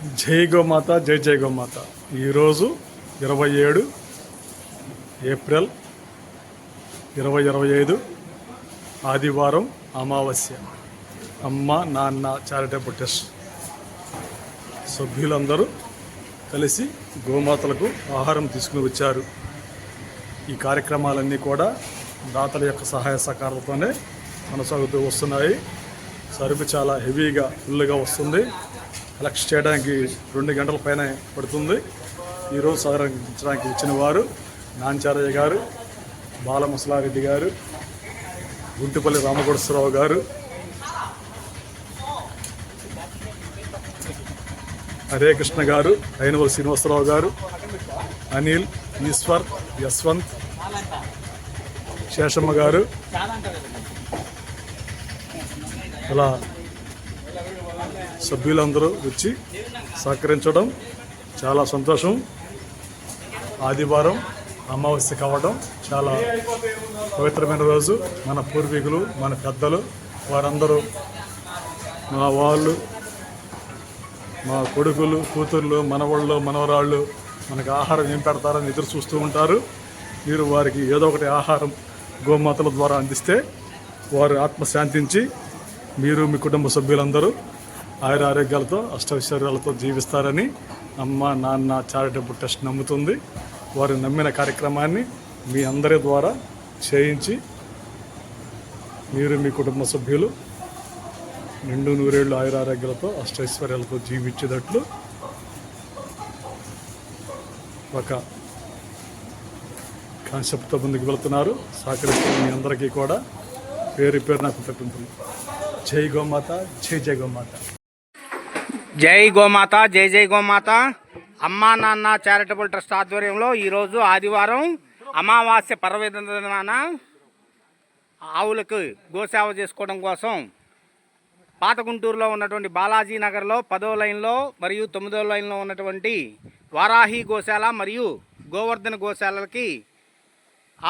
జై గోమాత, జై జై గోమాత. ఈరోజు 27 ఏప్రిల్ 2025 ఆదివారం అమావాస్య. అమ్మ నాన్న చారిటబుల్ ట్రస్ట్ సభ్యులందరూ కలిసి గోమాతలకు ఆహారం తీసుకుని వచ్చారు. ఈ కార్యక్రమాలన్నీ కూడా దాతల యొక్క సహాయ సహకారాలతోనే కొనసాగుతూ వస్తున్నాయి. సరుకు చాలా హెవీగా ఫుల్గా వస్తుంది. కలెక్ట్ చేయడానికి 2 గంటల పైన పడుతుంది. ఈరోజు సహకరించడానికి వచ్చిన వారు నాంచారయ్య గారు, బాలముసలారెడ్డి గారు, గుంటుపల్లి రామగోడేశ్వరరావు గారు, హరే కృష్ణ గారు, అయినవల్ శ్రీనివాసరావు గారు, అనిల్, ఈశ్వర్, యశ్వంత్, శేషమ్మ గారు, ఇలా సభ్యులందరూ వచ్చి సహకరించడం చాలా సంతోషం. ఆదివారం అమావాస్య కావడం చాలా పవిత్రమైన రోజు. మన పూర్వీకులు, మన పెద్దలు వారందరూ మా వాళ్ళు, మా కొడుకులు, కూతుర్లు, మనవాళ్ళు, మనవరాళ్ళు మనకు ఆహారం ఏం పెడతారని ఎదురు చూస్తూ ఉంటారు. మీరు వారికి ఏదో ఒకటి ఆహారం గోమాతల ద్వారా అందిస్తే వారు ఆత్మశాంతించి మీరు మీ కుటుంబ సభ్యులందరూ ఆయుర ఆరోగ్యాలతో అష్టైశ్వర్యాలతో జీవిస్తారని అమ్మ నాన్న చారిటబుల్ ట్రస్ట్ నమ్ముతుంది. వారు నమ్మిన కార్యక్రమాన్ని మీ అందరి ద్వారా చేయించి మీరు మీ కుటుంబ సభ్యులు నిండు నూరేళ్లు ఆయుర ఆరోగ్యాలతో అష్టైశ్వర్యాలతో జీవించేటట్లు ఒక కాన్సెప్ట్తో ముందుకు వెళుతున్నారు. సహకరిస్తున్న మీ అందరికీ కూడా పేరు పేరు నాకు కృతజ్ఞతలు. జై గోమాత, జై జై గోమాత. జై గోమాత, జై జై గోమాత. అమ్మా నాన్న చారిటబుల్ ట్రస్ట్ ఆధ్వర్యంలో ఈరోజు ఆదివారం అమావాస్య పర్వదినాన ఆవులకు గోసేవ చేసుకోవడం కోసం పాత గుంటూరులో ఉన్నటువంటి బాలాజీ నగర్లో 10వ లైన్లో మరియు 9వ లైన్లో ఉన్నటువంటి వారాహి గోశాల మరియు గోవర్ధన గోశాలకి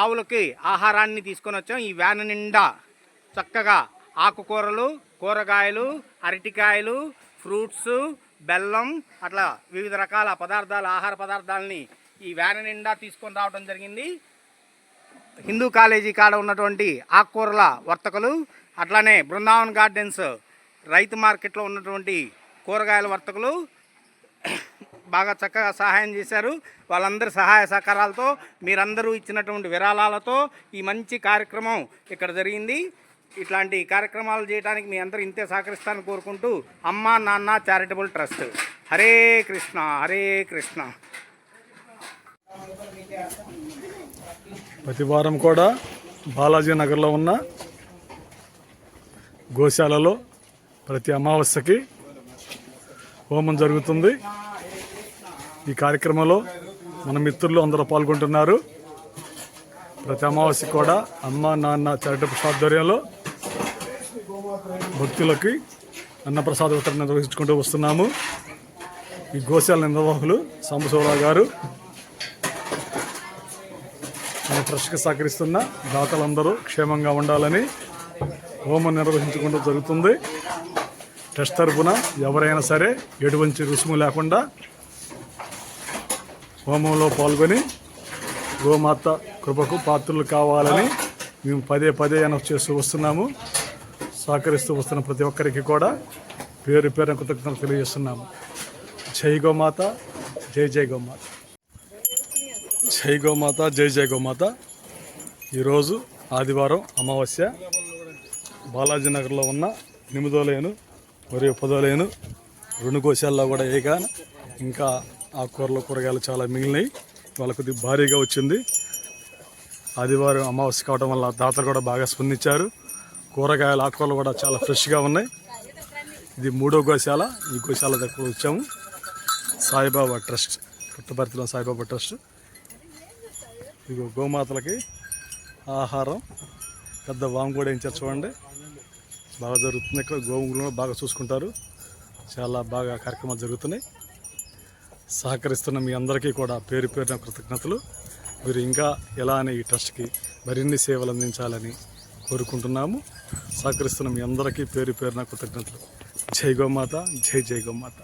ఆవులకి ఆహారాన్ని తీసుకొని వచ్చాం. ఈ వ్యాన్ నిండా చక్కగా ఆకుకూరలు, కూరగాయలు, అరటికాయలు, ఫ్రూట్స్, బెల్లం, అట్లా వివిధ రకాల పదార్థాలు, ఆహార పదార్థాలని ఈ వ్యాన్ నిండా తీసుకొని రావడం జరిగింది. హిందూ కాలేజీ కాడ ఉన్నటువంటి ఆకుకూరల వర్తకులు, అట్లానే బృందావన్ గార్డెన్స్ రైతు మార్కెట్లో ఉన్నటువంటి కూరగాయల వర్తకులు బాగా చక్కగా సహాయం చేశారు. వాళ్ళందరి సహాయ సహకారాలతో, మీరందరూ ఇచ్చినటువంటి విరాళాలతో ఈ మంచి కార్యక్రమం ఇక్కడ జరిగింది. ఇట్లాంటి కార్యక్రమాలు చేయడానికి మీ అందరూ ఇంతే సహకరిస్తారని కోరుకుంటూ అమ్మా నాన్న చారిటబుల్ ట్రస్ట్. హరే కృష్ణ, హరే కృష్ణ. ప్రతి వారం కూడా బాలాజీ నగర్లో ఉన్న గోశాలలో ప్రతి అమావాస్యకి హోమం జరుగుతుంది. ఈ కార్యక్రమంలో మన మిత్రులు అందరూ పాల్గొంటున్నారు. ప్రతి అమావాస్య కూడా అమ్మ నాన్న చారిటబుల్ ఆధ్వర్యంలో భక్తులకి అన్నప్రసాద వితరణ నిర్వహించుకుంటూ వస్తున్నాము. ఈ గోశాల నిర్వాహకులు సాంబశివరావు గారు, మన ట్రస్ట్కి సహకరిస్తున్న దాతలందరూ క్షేమంగా ఉండాలని హోమం నిర్వహించుకుంటూ జరుగుతుంది. ట్రస్ట్ తరఫున ఎవరైనా సరే ఎటువంటి రుసుము లేకుండా హోమంలో పాల్గొని గోమాత కృపకు పాత్రలు కావాలని మేము పదే పదే అనౌన్స్ చేస్తూ వస్తున్నాము. సహకరిస్తూ వస్తున్న ప్రతి ఒక్కరికి కూడా పేరు పేరు కృతజ్ఞతలు తెలియజేస్తున్నాము. జై గోమాత, జై జై గోమాత. జై గోమాత, జై జై గోమాత. ఈరోజు ఆదివారం అమావాస్య. బాలాజీ నగర్లో ఉన్న 8వ లైను మరియు 10వ లైను 2 గోశాలలో కూడా ఇంకా ఆకుకూరలు, కూరగాయలు చాలా మిగిలినాయి. వాళ్ళ కొద్దిగా భారీగా వచ్చింది. ఆదివారం అమావాస్య కావడం వల్ల దాతలు కూడా బాగా స్పందించారు. కూరగాయలు, ఆకుకూరలు కూడా చాలా ఫ్రెష్గా ఉన్నాయి. ఇది 3వ గోశాల. ఈ గోశాల దగ్గర వచ్చాము. సాయిబాబా ట్రస్ట్, పుట్టపర్తిలో సాయిబాబా ట్రస్ట్. ఇదిగో గోమాతలకి ఆహారం పెద్ద వాము కూడా వేయించారు చూడండి. బాగా జరుగుతుంది. ఇక్కడ గోవులను బాగా చూసుకుంటారు. చాలా బాగా కార్యక్రమాలు జరుగుతున్నాయి. సహకరిస్తున్న మీ అందరికీ కూడా పేరు పేరున కృతజ్ఞతలు. మీరు ఇంకా ఎలానే ఈ ట్రస్ట్కి మరిన్ని సేవలు అందించాలని కోరుకుంటున్నాము. సహకరిస్తున్న మీ అందరికీ పేరు పేరున కృతజ్ఞతలు. జై గోమాత, జై జై గోమాత.